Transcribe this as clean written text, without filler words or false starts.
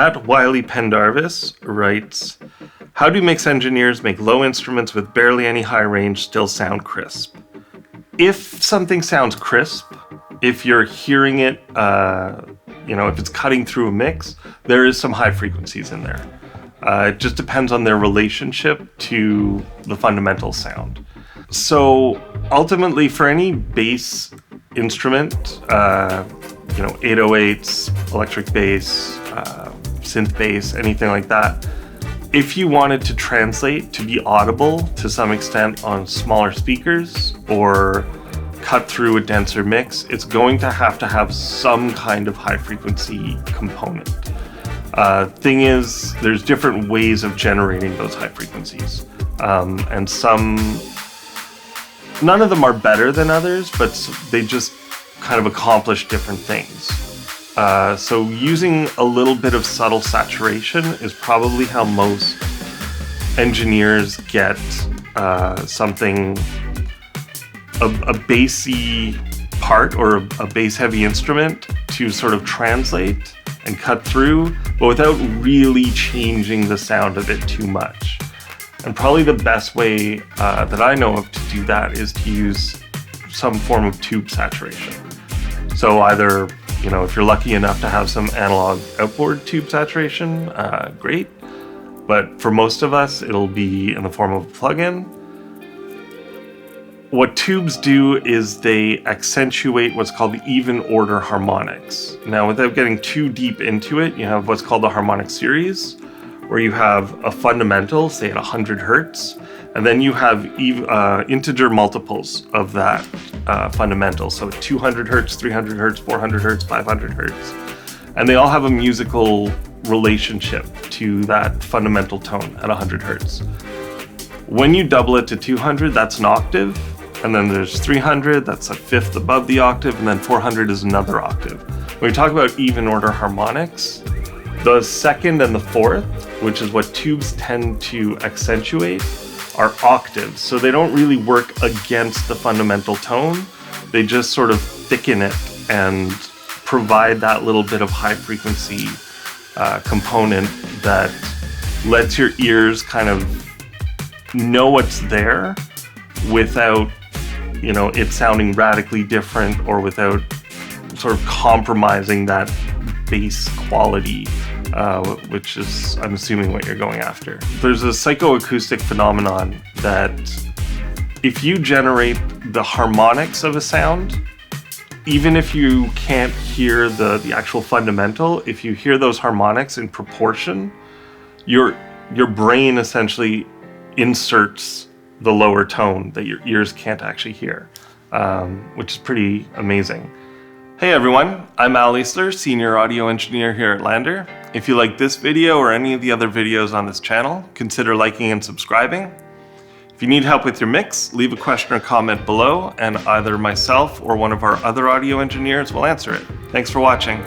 at Wylie Pendarvis writes, how do mix engineers make low instruments with barely any high range still sound crisp? If something sounds crisp, if you're hearing it, if it's cutting through a mix, there is some high frequencies in there. It just depends on their relationship to the fundamental sound. So ultimately, for any bass instrument, 808s, electric bass, synth bass, anything like that, if you wanted to translate to be audible to some extent on smaller speakers or cut through a denser mix, it's going to have some kind of high frequency component. Thing is, there's different ways of generating those high frequencies. And none of them are better than others, but they just kind of accomplish different things. So using a little bit of subtle saturation is probably how most engineers get a bassy part or a bass heavy instrument to sort of translate and cut through, but without really changing the sound of it too much. And probably the best way that I know of to do that is to use some form of tube saturation. So either, if you're lucky enough to have some analog outboard tube saturation, great. But for most of us, it'll be in the form of a plugin. What tubes do is they accentuate what's called the even order harmonics. Now, without getting too deep into it, you have what's called the harmonic series, where you have a fundamental, say at 100 hertz, and then you have integer multiples of that fundamental. So 200 hertz, 300 hertz, 400 hertz, 500 hertz. And they all have a musical relationship to that fundamental tone at 100 hertz. When you double it to 200, that's an octave. And then there's 300, that's a fifth above the octave, and then 400 is another octave. When we talk about even order harmonics, the second and the fourth, which is what tubes tend to accentuate, are octaves. So they don't really work against the fundamental tone. They just sort of thicken it and provide that little bit of high frequency component that lets your ears kind of know what's there without it sounding radically different or without sort of compromising that bass quality, which is, I'm assuming, what you're going after. There's a psychoacoustic phenomenon that if you generate the harmonics of a sound, even if you can't hear the actual fundamental, if you hear those harmonics in proportion, your brain essentially inserts the lower tone that your ears can't actually hear, which is pretty amazing. Hey everyone, I'm Al Eastler, Senior Audio Engineer here at LANDR. If you like this video or any of the other videos on this channel, consider liking and subscribing. If you need help with your mix, leave a question or comment below, and either myself or one of our other audio engineers will answer it. Thanks for watching.